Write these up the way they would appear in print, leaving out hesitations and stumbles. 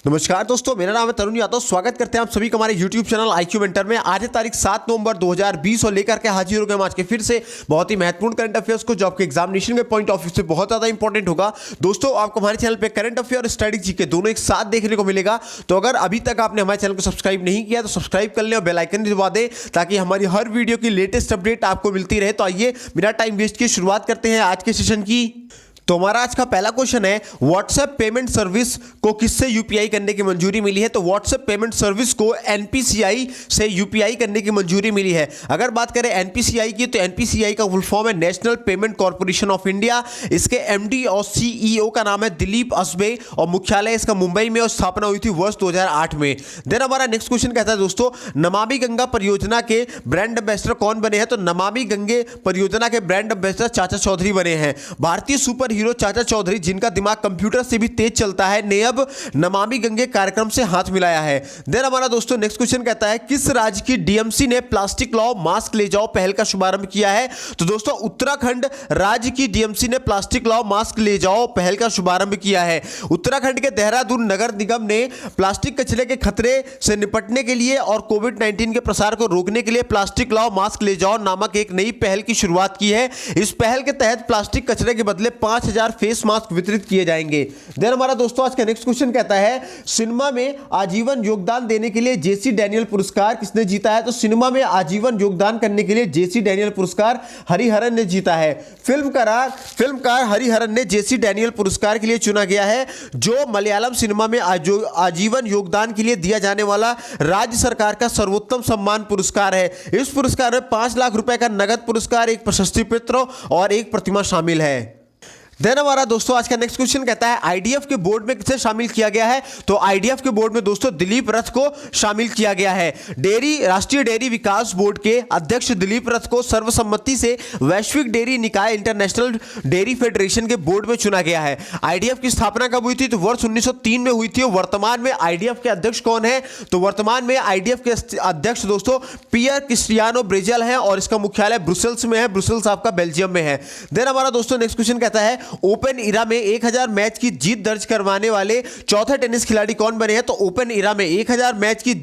नमस्कार दोस्तों, मेरा नाम है तरुण यादव। स्वागत करते हैं आप सभी का हमारे YouTube चैनल IQ मेंटर में। आज है तारीख 7 नवंबर 2020 और लेकर के हाजिर हो गए हम आज के फिर से बहुत ही महत्वपूर्ण करंट अफेयर्स को, जो आपके एग्जामिनेशन के पॉइंट ऑफ व्यू से बहुत ज्यादा इंपॉर्टेंट होगा। दोस्तों, आपको हमारे चैनल पे करंट अफेयर और स्टडी जीके दोनों एक साथ देखने को मिलेगा। तो अगर अभी तक आपने हमारे चैनल को सब्सक्राइब नहीं किया तो सब्सक्राइब कर लें और बेल आइकन भी दबा दें ताकि हमारी हर वीडियो की लेटेस्ट अपडेट आपको मिलती रहे। तो आइए बिना टाइम वेस्ट किए शुरुआत करते हैं आज के सेशन की। तो हमारा आज का पहला क्वेश्चन है, व्हाट्सएप पेमेंट सर्विस को किससे यूपीआई करने की मंजूरी मिली है? तो व्हाट्सएप पेमेंट सर्विस को एनपीसीआई से यूपीआई करने की मंजूरी मिली है। अगर बात करें एनपीसीआई की, तो एनपीसीआई का फुल फॉर्म है national payment corporation of India. इसके एमडी और सीईओ का नाम है दिलीप असबे और मुख्यालय इसका मुंबई में और स्थापना हुई थी वर्ष 2008 में। देन हमारा नेक्स्ट क्वेश्चन कहता है दोस्तों, नमामि गंगा परियोजना के ब्रांड एम्बेसडर कौन बने हैं? तो नमामि गंगे परियोजना के ब्रांड एम्बेसडर चाचा चौधरी बने हैं। भारतीय सुपर हीरो चाचा चौधरी, जिनका दिमाग कंप्यूटर से भी तेज चलता है, ने अब नमामि गंगे कार्यक्रम से हाथ मिलाया है। देन हमारा दोस्तों नेक्स्ट क्वेश्चन कहता है, किस राज्य की डीएमसी ने प्लास्टिक लाओ मास्क ले जाओ पहल का शुभारंभ किया है? तो दोस्तों उत्तराखंड राज्य की डीएमसी ने प्लास्टिक लाओ मास्क ले जाओ पहल का शुभारंभ किया है। उत्तराखंड के देहरादून नगर निगम ने प्लास्टिक कचरे के खतरे से निपटने के लिए और कोविड-19 के प्रसार को रोकने के लिए प्लास्टिक लाओ मास्क ले जाओ नामक एक नई पहल की शुरुआत की है। इस पहल के तहत प्लास्टिक कचरे के बदले 5000 फेस मास्क वितरित किए जाएंगे। देन हमारा दोस्तों आज का नेक्स्ट क्वेश्चन कहता है, सिनेमा में आजीवन योगदान देने के लिए जेसी डैनियल पुरस्कार किसने जीता है? तो सिनेमा में आजीवन योगदान करने के लिए जेसी डैनियल पुरस्कार हरिहरन ने जीता है। फिल्मकार हरिहरन ने जेसी डैनियल पुरस्कार के लिए चुना गया है, जो मलयालम सिनेमा में आजीवन योगदान के लिए दिया जाने वाला राज्य सरकार का सर्वोत्तम सम्मान पुरस्कार है। इस पुरस्कार में 5 लाख रुपए का नगद पुरस्कार, एक प्रशस्ति पत्र और एक प्रतिमा शामिल है। देन हमारा दोस्तों आज का नेक्स्ट क्वेश्चन कहता है, आईडीएफ के बोर्ड में किसे शामिल किया गया है? तो आईडीएफ के बोर्ड में दोस्तों दिलीप रथ को शामिल किया गया है। राष्ट्रीय डेयरी विकास बोर्ड के अध्यक्ष दिलीप रथ को सर्वसम्मति से वैश्विक डेयरी निकाय इंटरनेशनल डेयरी फेडरेशन के बोर्ड में चुना गया है। आईडीएफ की स्थापना कब हुई थी? तो वर्ष 1903 में हुई थी। वर्तमान में आईडीएफ के अध्यक्ष कौन है? तो वर्तमान में आईडीएफ के अध्यक्ष दोस्तों पियर क्रिस्टियानो ब्रेजल है और इसका मुख्यालय ब्रुसेल्स में है। ब्रुसेल्स आपका बेल्जियम में है। देन हमारा दोस्तों नेक्स्ट क्वेश्चन कहता है, ओपन इरा में 1000 मैच की जीत दर्ज करवाने वाले चौथे टेनिस खिलाड़ी कौन बने हैं? तो ओपन इरा में 1000 मैच की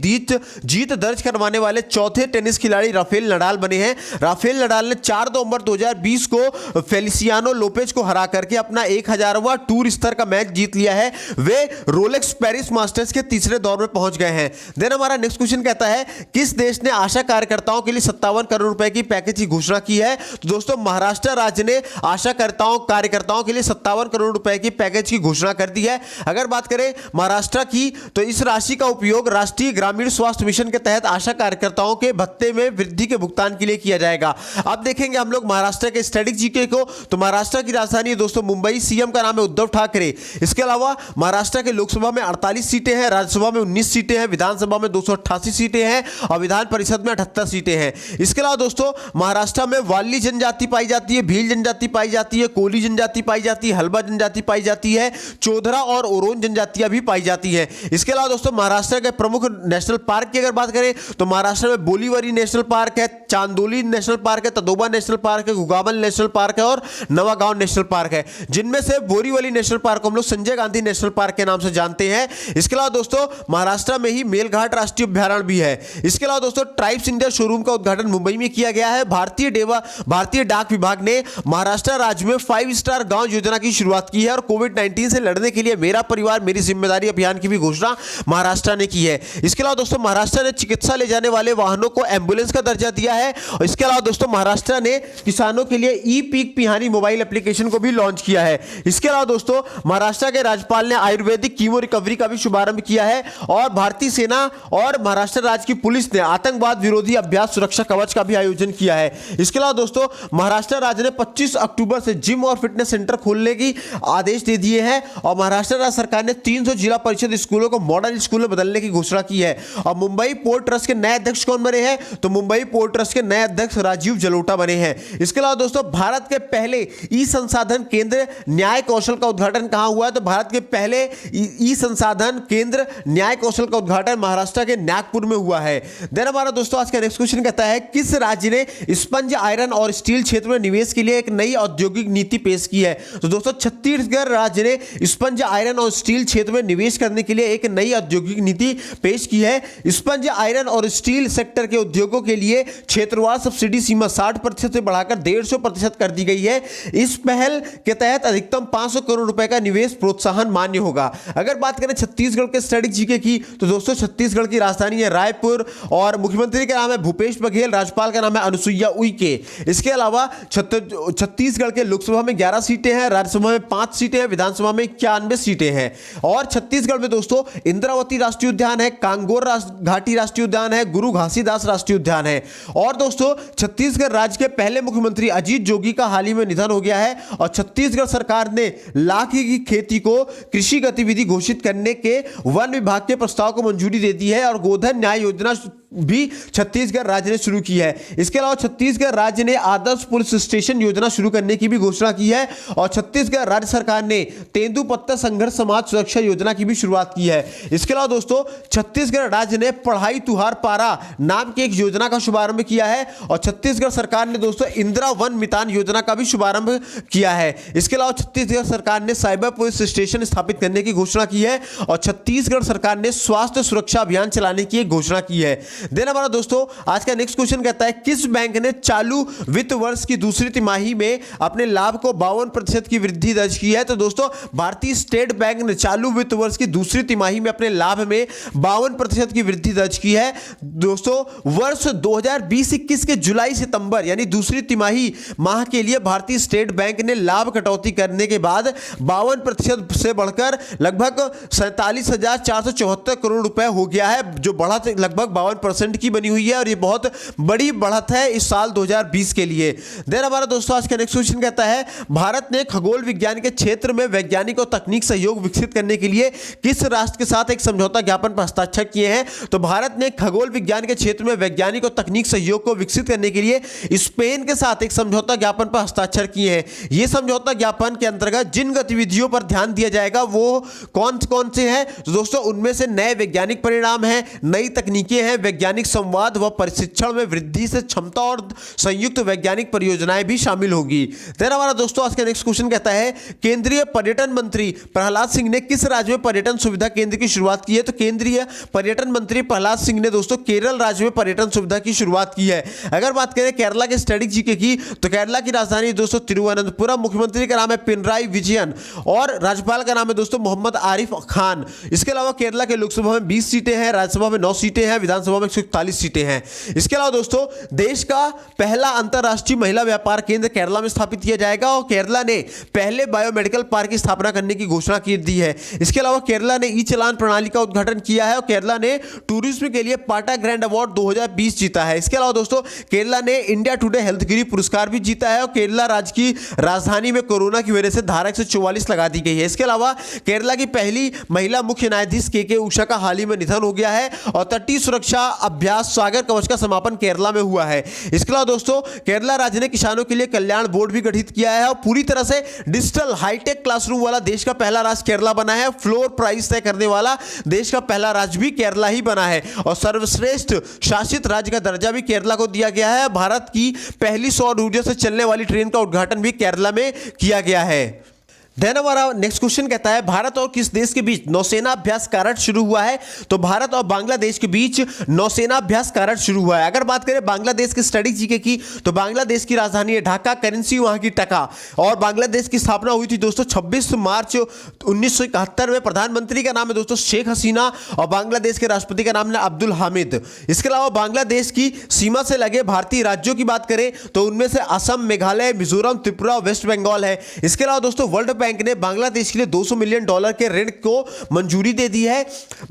जीत दर्ज करवाने वाले चौथे टेनिस खिलाड़ी राफेल नडाल बने हैं। राफेल नडाल ने 4 नवंबर 2020 को फेलिसियानो लोपेज को हरा करके अपना 1000वां टूर स्तर का मैच जीत लिया है। वे रोलेक्स पेरिस मास्टर्स के तीसरे दौर में पहुंच गए हैं। देन हमारा नेक्स्ट क्वेश्चन कहता है, किस देश ने आशा कार्यकर्ताओं के लिए 57 करोड़ रुपए की पैकेज की घोषणा की है? तो दोस्तों महाराष्ट्र राज्य ने आशा कार्यकर्ताओं के लिए 57 करोड़ रुपए की पैकेज की घोषणा कर दी है। अगर बात करें महाराष्ट्र की, तो इस राशि का उपयोग राष्ट्रीय ग्रामीण स्वास्थ्य मिशन के तहत आशा कार्यकर्ताओं के भत्ते में वृद्धि के भुगतान के लिए किया जाएगा। अब देखेंगे हम लोग महाराष्ट्र के स्टैटिक जीके को। तो महाराष्ट्र की राजधानी है दोस्तों मुंबई। सीएम का नाम है उद्धव ठाकरे। इसके अलावा महाराष्ट्र के लोकसभा में 48 सीटें हैं, राज्यसभा में 19 सीटें हैं, विधानसभा में 288 सीटें हैं और विधान परिषद में 78 सीटें हैं। इसके अलावा दोस्तों महाराष्ट्र में वाल्ली जनजाति पाई जाती है, भील जनजाति पाई जाती है, कोली जनजाति पाई जाती है, हल्बा जनजाति पाई जाती है, चौधरा और ओरोन जनजातियां भी पाई जाती है। इसके अलावा दोस्तों महाराष्ट्र के प्रमुख नेशनल पार्क की अगर बात करें तो महाराष्ट्र में बोलीवरी नेशनल पार्क है, चांदोली नेशनल पार्क है, तदोबा नेशनल पार्क है, गुगामल नेशनल पार्क है और नवागांव नेशनल पार्क है। जिनमें से बोरीवली नेशनल पार्क को हम लोग संजय गांधी नेशनल पार्क के नाम से जानते हैं। इसके अलावा दोस्तों महाराष्ट्र में ही मेलघाट राष्ट्रीय अभ्यारण्य भी है। इसके अलावा दोस्तों ट्राइब्स इंडिया शोरूम का उद्घाटन मुंबई में किया गया है। भारतीय डाक विभाग ने महाराष्ट्र राज्य में 5 स्टार गांव योजना की शुरुआत की है और कोविड-19 से लड़ने के लिए मेरा परिवार मेरी जिम्मेदारी अभियान की भी घोषणा महाराष्ट्र ने की है। इसके अलावा दोस्तों महाराष्ट्र ने चिकित्सा ले जाने वाले वाहनों को एम्बुलेंस का दर्जा दिया है। और इसके अलावा दोस्तों महाराष्ट्र ने किसानों के लिए ई पीक पिहानी मोबाइल एप्लीकेशन को भी लॉन्च किया है। इसके अलावा दोस्तों महाराष्ट्र के राज्यपाल ने आयुर्वेदिक कीमो रिकवरी का भी शुभारंभ किया है और भारतीय सेना और महाराष्ट्र राज्य की पुलिस ने आतंकवाद विरोधी अभ्यास सुरक्षा कवच का भी आयोजन किया है। इसके अलावा दोस्तों महाराष्ट्र राज्य ने 25 अक्टूबर से जिम और फिटनेस सेंटर खोलने की आदेश दे दिए हैं और महाराष्ट्र राज्य सरकार ने 300 जिला परिषद स्कूलों को मॉडल स्कूल में बदलने की घोषणा की है। और मुंबई पोर्ट ट्रस्ट के नए अध्यक्ष कौन बने हैं? तो मुंबई पोर्ट ट्रस्ट के नए अध्यक्ष राजीव जलोटा बने हैं। इसके अलावा दोस्तों भारत के पहले ई संसाधन केंद्र न्याय कौशल का उद्घाटन कहां हुआ है? तो भारत के पहले ई संसाधन केंद्र न्याय कौशल का उद्घाटन महाराष्ट्र के नागपुर में हुआ है। देन हमारा दोस्तों आज का नेक्स्ट क्वेश्चन कहता है, किस राज्य ने स्पंज आयरन और स्टील क्षेत्र में निवेश के लिए एक नई औद्योगिक नीति पेश की है? तो दोस्तों छत्तीसगढ़ राज्य ने स्पंज आयरन और स्टील क्षेत्र में निवेश करने के लिए एक नई औद्योगिक नीति पेश की है। स्पंज आयरन और स्टील सेक्टर के उद्योगों के लिए क्षेत्रवार सब्सिडी सीमा 60% से बढ़ाकर 150% कर दी गई है। इस पहल के तहत अधिकतम 500 करोड़ रुपए का निवेश प्रोत्साहन मान्य होगा। अगर बात करें छत्तीसगढ़ के स्टैटिक जीके की, तो दोस्तों छत्तीसगढ़ की राजधानी है रायपुर और मुख्यमंत्री का नाम है भूपेश बघेल, राज्यपाल का नाम है अनुसुईया उइके। इसके अलावा छत्तीसगढ़ के लोकसभा में 11 सीटें हैं, राज्यसभा में 5 सीटें हैं, विधानसभा में 91 सीटें हैं। और छत्तीसगढ़ में दोस्तों इंद्रावती राष्ट्रीय उद्यान है, कांगोर घाटी राष्ट्रीय उद्यान है, गुरु घासीदास राष्ट्रीय उद्यान है। और दोस्तों छत्तीसगढ़ राज्य के पहले मुख्यमंत्री अजीत जोगी का हाल ही में निधन हो गया है और छत्तीसगढ़ सरकार ने लाख की खेती को कृषि गतिविधि घोषित करने के वन विभाग के प्रस्ताव को मंजूरी दे दी है और गोधन न्याय योजना भी छत्तीसगढ़ राज्य ने शुरू की है। इसके अलावा छत्तीसगढ़ राज्य ने आदर्श पुलिस स्टेशन योजना शुरू करने की भी घोषणा की है और छत्तीसगढ़ राज्य सरकार ने तेंदुपत्ता संघर्ष समाज सुरक्षा योजना की भी शुरुआत की है। इसके अलावा दोस्तों छत्तीसगढ़ राज्य ने पढ़ाई तुहार पारा नाम की एक योजना का शुभारंभ किया है और छत्तीसगढ़ सरकार ने दोस्तों इंदिरा वन मितान योजना का भी शुभारंभ किया है। इसके अलावा छत्तीसगढ़ सरकार ने साइबर पुलिस स्टेशन स्थापित करने की घोषणा की है और छत्तीसगढ़ सरकार ने स्वास्थ्य सुरक्षा अभियान चलाने की एक घोषणा की है। देन हमारा दोस्तों आज का नेक्स्ट क्वेश्चन कहता है किस बैंक ने चालू वित्त वर्ष की दूसरी तिमाही में अपने लाभ को 52% की वृद्धि दर्ज की है? तो दोस्तों भारतीय स्टेट बैंक ने चालू वित्त वर्ष की दूसरी तिमाही में अपने लाभ में 52% की वृद्धि दर्ज की है। दोस्तों वर्ष 2020-21 के जुलाई सितंबर यानी दूसरी तिमाही माह के लिए भारतीय स्टेट बैंक ने लाभ कटौती करने के बाद 52% से बढ़कर लगभग 47,474 करोड़ रुपए हो गया है, जो बढ़त लगभग 52% की बनी हुई है और ये बहुत बड़ी बढ़त है इस साल 2020 के लिए। देन हमारा दोस्तों आज का नेक्स्ट क्वेश्चन कहता है भारत ने खगोल विज्ञान के क्षेत्र में वैज्ञानिक और तकनीक सहयोग विकसित करने के लिए किस राष्ट्र के साथ एक समझौता ज्ञापन पर हस्ताक्षर किए हैं? तो भारत ने खगोल विज्ञान के क्षेत्र में वैज्ञानिक और तकनीक सहयोग को विकसित करने के लिए स्पेन के साथ एक समझौता ज्ञापन पर हस्ताक्षर किए हैं। यह समझौता ज्ञापन के अंतर्गत जिन गतिविधियों पर ध्यान दिया जाएगा वो कौन कौन से हैं? तो दोस्तों उनमें से नए वैज्ञानिक परिणाम हैं, नई तकनीकें हैं, वैज्ञानिक संवाद व प्रशिक्षण में वृद्धि से क्षमता और संयुक्त वैज्ञानिक परियोजनाएं भी शामिल होगी। देन हमारा दोस्तों आज का नेक्स्ट क्वेश्चन कहता है केंद्रीय पर्यटन मंत्री प्रहलाद सिंह ने किस राज्य में पर्यटन सुविधा केंद्र की शुरुआत की है? तो केंद्रीय पर्यटन मंत्री प्रहलाद सिंह ने दोस्तों केरल राज्य में पर्यटन सुविधा की शुरुआत की है। अगर बात करें केरला के स्टैटिक जीके की, तो केरला की राजधानी दोस्तों तिरुवनंतपुरम, मुख्यमंत्री का नाम है पिनराई विजयन और राज्यपाल का नाम है दोस्तों मोहम्मद आरिफ खान। इसके अलावा केरला के लोकसभा में 20 सीटें हैं, राज्यसभा में 9 सीटें हैं, विधानसभा में 141 सीटें हैं। इसके अलावा दोस्तों देश का पहला अंतरराष्ट्रीय महिला व्यापार केंद्र केरला में स्थापित किया जाएगा और केरला ने पहले बायोमेडिकल पार्क की स्थापना करने की घोषणा की दी है। इसके अलावा केरला ने ई चालान प्रणाली का उद्घाटन किया है और केरला ने टूरिज्म के लिए पाटा ग्रैंड अवार्ड 2020 जीता है। इसके अलावा दोस्तों केरला ने इंडिया टुडे हेल्थगिरी पुरस्कार भी जीता है और केरला राज्य की राजधानी में कोरोना की वजह से धारा 144 लगा दी गई है। इसके अलावा केरला की पहली महिला मुख्य न्यायाधीश के उषा का हाल ही में निधन हो गया है और तटीय सुरक्षा अभ्यास सागर कवच का समापन केरला में हुआ है। इसके अलावा दोस्तों केरला राज्य ने किसानों के लिए कल्याण बोर्ड भी गठित किया है और पूरी तरह से डिजिटल हाईटेक क्लासरूम वाला देश का पहला राज्य केरला बना है। फ्लोर प्राइस तय करने वाला देश का पहला राज्य भी केरला ही बना है और सर्वश्रेष्ठ शासित राज्य का दर्जा भी केरला को दिया गया है। भारत की पहली सौर ऊर्जा से चलने वाली ट्रेन का उद्घाटन भी केरला में किया गया है। देन हमारा नेक्स्ट क्वेश्चन कहता है भारत और किस देश के बीच नौसेना अभ्यास कारट शुरू हुआ है? तो भारत और बांग्लादेश के बीच नौसेना अभ्यास कारट शुरू हुआ है। अगर बात करें बांग्लादेश के स्टैटिक जीके की, तो बांग्लादेश की राजधानी है ढाका, करेंसी वहां की टका और बांग्लादेश की स्थापना हुई थी दोस्तों 26 मार्च 1971 में। प्रधानमंत्री का नाम है दोस्तों शेख हसीना और बांग्लादेश के राष्ट्रपति का नाम है अब्दुल हामिद। इसके अलावा बांग्लादेश की सीमा से लगे भारतीय राज्यों की बात करें तो उनमें से असम, मेघालय, मिजोरम, त्रिपुरा, वेस्ट बंगाल है। इसके अलावा दोस्तों वर्ल्ड बैंक ने बांग्लादेश के लिए $200 मिलियन के ऋण को मंजूरी दे दी है।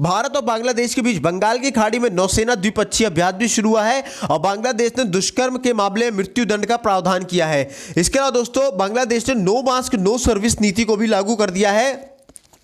भारत और बांग्लादेश के बीच बंगाल की खाड़ी में नौसेना द्विपक्षीय अभ्यास भी शुरू हुआ है और बांग्लादेश ने दुष्कर्म के मामले में मृत्यु दंड का प्रावधान किया है। इसके अलावा दोस्तों बांग्लादेश ने नो मास्क नो सर्विस नीति को भी लागू कर दिया है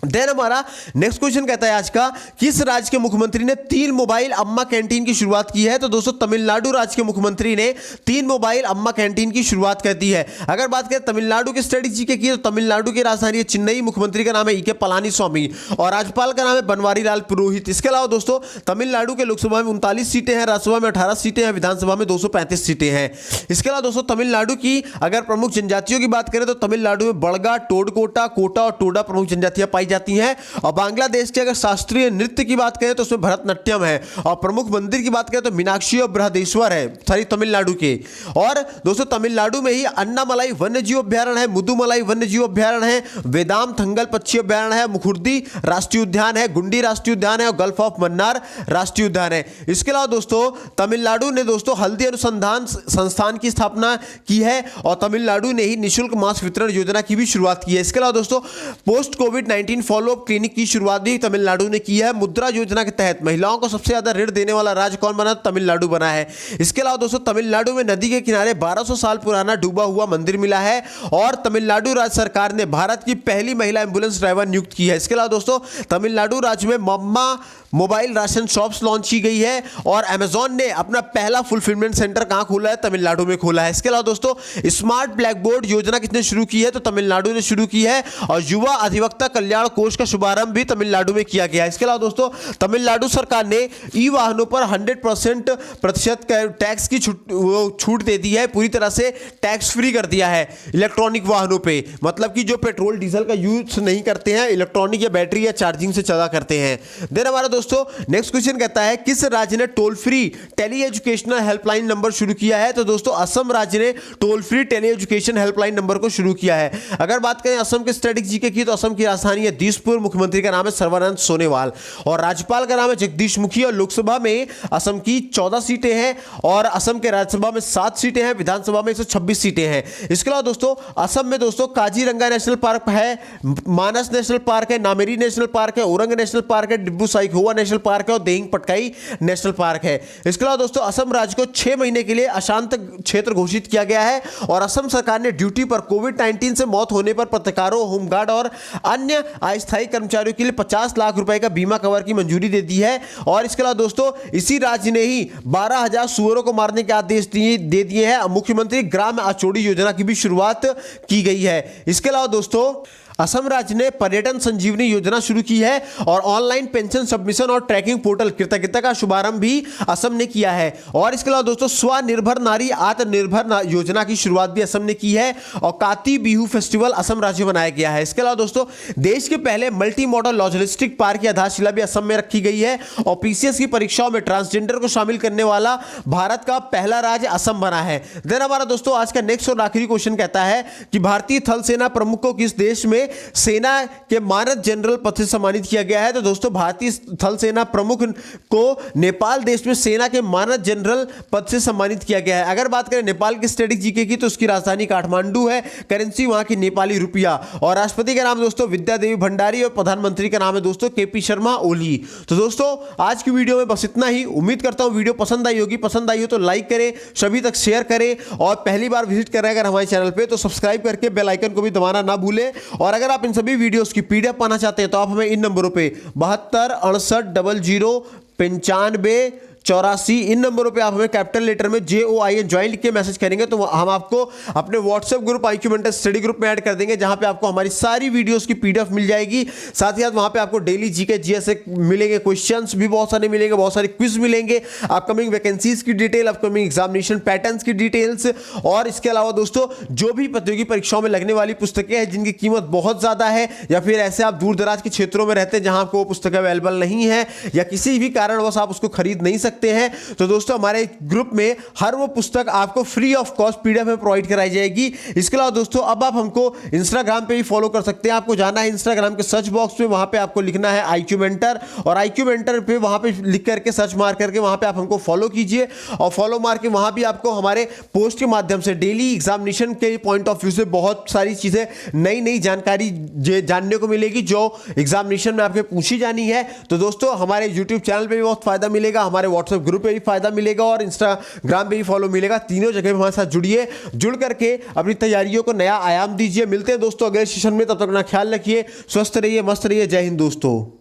देन हमारा नेक्स्ट क्वेश्चन कहता है आज का, किस राज्य के मुख्यमंत्री ने 3 मोबाइल अम्मा कैंटीन की शुरुआत की है? तो दोस्तों तमिलनाडु राज्य के मुख्यमंत्री ने 3 मोबाइल अम्मा कैंटीन की शुरुआत कर दी है। अगर बात करें तमिलनाडु के स्ट्रेटेजी की तो तमिलनाडु की राजधानी है चेन्नई, मुख्यमंत्री का नाम है ई.के. पलानीस्वामी और राज्यपाल का नाम है बनवारी लाल पुरोहित। इसके अलावा दोस्तों तमिलनाडु के लोकसभा में 39 सीटें हैं, राज्यसभा में 18 सीटें हैं, विधानसभा में 235 सीटें हैं। इसके अलावा दोस्तों तमिलनाडु की अगर प्रमुख जनजातियों की बात करें तो तमिलनाडु में बड़गा, टोडकोटा, कोटा और टोडा प्रमुख जनजातियां पाई जाती हैं। और बांग्लादेश के अगर शास्त्रीय नृत्य की बात करें तो उसमें भरतनाट्यम है और प्रमुख मंदिर की बात करें तो मीनाक्षी और बृहदेश्वर है, सारी तमिलनाडु के। और दोस्तों तमिलनाडु में ही अन्नामलाई वन्यजीव अभ्यारण्य है, मुदुमलाई वन्यजीव अभ्यारण्य है, वेदाम थंगल पक्षी अभ्यारण्य है, मुखुर्दी राष्ट्रीय उद्यान है, गुंडी राष्ट्रीय उद्यान है और गल्फ ऑफ मन्नार राष्ट्रीय उद्यान है। इसके अलावा दोस्तों तमिलनाडु ने दोस्तों हल्दी अनुसंधान संस्थान की स्थापना की है और तमिलनाडु ने ही निःशुल्क मास्क वितरण योजना की भी शुरुआत की है। इसके अलावा दोस्तों पोस्ट कोविड-19 फॉलो क्लिनिक की शुरुआत भी तमिलनाडु ने की है। मुद्रा योजना के तहत महिलाओं को सबसे ज्यादा ऋण देने वाला राज्य कौन बना? तमिलनाडु बना है। इसके अलावा दोस्तों तमिलनाडु में नदी के किनारे 1200 साल पुराना डूबा हुआ मंदिर मिला है और तमिलनाडु राज्य सरकार ने भारत की पहली महिला एम्बुलेंस ड्राइवर नियुक्त की है। इसके अलावा दोस्तों तमिलनाडु राज्य में मम्मा मोबाइल राशन शॉप्स लॉन्च की गई है और अमेजॉन ने अपना पहला फुलफिलमेंट सेंटर कहां खोला है? तमिलनाडु में खोला है। इसके अलावा दोस्तों स्मार्ट ब्लैक बोर्ड योजना किसने शुरू की है? तो तमिलनाडु ने शुरू की है और युवा अधिवक्ता कल्याण कोष का शुभारंभ भी तमिलनाडु में किया गया है। इसके अलावा दोस्तों तमिलनाडु सरकार ने ई वाहनों पर 100% टैक्स की छूट दे दी है, पूरी तरह से टैक्स फ्री कर दिया है इलेक्ट्रॉनिक वाहनों पे, मतलब कि जो पेट्रोल डीजल का यूज नहीं करते हैं, इलेक्ट्रॉनिक या बैटरी या चार्जिंग से चला करते हैं। देन हमारा दोस्तों नेक्स्ट क्वेश्चन कहता है, किस राज्य ने toll free tele educational helpline number शुरू किया है? तो दोस्तों असम राज्य ने toll free tele education helpline number को शुरू किया है। अगर बात करें असम के स्ट्रेटेजी की तो असम की राजधानी है दिसपुर, मुख्यमंत्री का नाम है सर्बानंद सोनोवाल और राज्यपाल का नाम है जगदीश मुखी और लोकसभा में असम की 14 सीटें हैं और असम के राज्यसभा में 7 सीटें हैं, विधानसभा में 126 सीटें हैं। इसके अलावा दोस्तों असम में दोस्तों काजीरंगा नेशनल पार्क है, मानस नेशनल पार्क है, नामेरी नेशनल पार्क है, औरंग नेशनल पार्क है, डिब्रू साइखोवा नेशनल पार्क है और देहिंग पटकाई नेशनल पार्क है। इसके अलावा दोस्तों असम राज्य को 6 महीने के लिए अशांत क्षेत्र घोषित किया गया है और असम सरकार ने ड्यूटी पर कोविड-19 से मौत होने पर पत्रकारों, होमगार्ड और अन्य अस्थायी कर्मचारियों के लिए 50 लाख रुपए का बीमा कवर की मंजूरी दे दी है। और इसके अलावा दोस्तों इसी राज्य ने ही 12,000 सुअरों को मारने के आदेश दे दिए हैं। मुख्यमंत्री ग्राम आचोड़ी योजना की भी शुरुआत की गई है। इसके अलावा दोस्तों असम राज्य ने पर्यटन संजीवनी योजना शुरू की है और ऑनलाइन पेंशन सबमिशन और ट्रैकिंग पोर्टल कृतज्ञता का शुभारंभ भी असम ने किया है। और इसके अलावा दोस्तों स्वनिर्भर नारी आत्मनिर्भर योजना की शुरुआत भी असम ने की है और काती बिहू फेस्टिवल असम राज्य बनाया गया है। इसके अलावा दोस्तों देश के पहले मल्टी मॉडल लॉजिस्टिक पार्क की आधारशिला भी असम में रखी गई है और पीसीएस की परीक्षाओं में ट्रांसजेंडर को शामिल करने वाला भारत का पहला राज्य असम बना है। देन हमारा दोस्तों आज का नेक्स्ट और आखिरी क्वेश्चन कहता है कि भारतीय थल सेना प्रमुख को किस देश में सेना के मानद जनरल पद से सम्मानित किया गया है? तो दोस्तों भारतीय थल सेना प्रमुख को नेपाल देश में सेना के मानद जनरल पद से सम्मानित किया गया है। अगर बात करें नेपाल की स्टेटिक जीके की तो उसकी राजधानी काठमांडू है, करेंसी वहां की नेपाली रुपया और राष्ट्रपति का नाम दोस्तों विद्या देवी भंडारी और प्रधानमंत्री का नाम है दोस्तों केपी शर्मा ओली। तो दोस्तों आज की वीडियो में बस इतना ही। उम्मीद करता हूं वीडियो पसंद आई होगी। पसंद आई हो तो लाइक करें, सभी तक शेयर करें और पहली बार विजिट कर रहे हैं अगर हमारे चैनल पे तो सब्सक्राइब करके बेल आइकन को भी दबाना ना भूलें। और अगर आप इन सभी वीडियोस की पीडीएफ पाना चाहते हैं तो आप हमें इन नंबरों पे 72 68 00 95 84 इन नंबरों पे आप हमें कैपिटल लेटर में JOIN ज्वाइन लिख के मैसेज करेंगे तो हम आपको अपने WhatsApp group IQ mentor study group में ऐड कर देंगे, जहां पे आपको हमारी सारी वीडियोस की PDF मिल जाएगी। साथ ही साथ वहां पे आपको डेली जीके GS मिलेंगे, क्वेश्चंस भी बहुत सारे मिलेंगे, बहुत सारे क्विज मिलेंगे, अपकमिंग वैकेंसीज की डिटेल, अपकमिंग एग्जामिनेशन पैटर्न्स की डिटेल्स और इसके अलावा दोस्तों जो भी प्रतियोगी परीक्षाओं में लगने वाली पुस्तकें हैं जिनकी कीमत बहुत ज्यादा है या फिर ऐसे आप दूर दराज के क्षेत्रों में रहते हैं जहां आपको वो पुस्तकें अवेलेबल नहीं है या किसी भी कारणवश आप उसको खरीद नहीं सकते हैं तो दोस्तों हमारे ग्रुप में हर वो पुस्तक आपको फ्री ऑफ कॉस्ट PDF में प्रोवाइड कराई जाएगी। इसके अलावा दोस्तों अब आप हमको इंस्टाग्राम पे भी फॉलो कर सकते हैं। आपको जाना है इंस्टाग्राम के सर्च बॉक्स में, वहां पे आपको लिखना है IQ मेंटर और IQ मेंटर पे वहां पे लिख करके सर्च मार करके वहां पे आप हमको फॉलो कीजिए और फॉलो मार के वहां भी आपको हमारे पोस्ट के माध्यम से डेली एग्जामिनेशन के पॉइंट ऑफ व्यू से बहुत सारी चीजें नई नई जानकारी जानने को मिलेगी जो एग्जामिनेशन में आपके पूछी जानी है। तो दोस्तों हमारे यूट्यूब चैनल पर भी बहुत फायदा मिलेगा, हमारे व्हाट्सएप ग्रुप पे भी फायदा मिलेगा और इंस्टाग्राम पे भी फॉलो मिलेगा। तीनों जगह हमारे साथ जुड़िए, जुड़ करके अपनी तैयारियों को नया आयाम दीजिए। मिलते हैं दोस्तों अगले सेशन में, तब तक अपना ख्याल रखिए, स्वस्थ रहिए, मस्त रहिए। जय हिंद दोस्तों।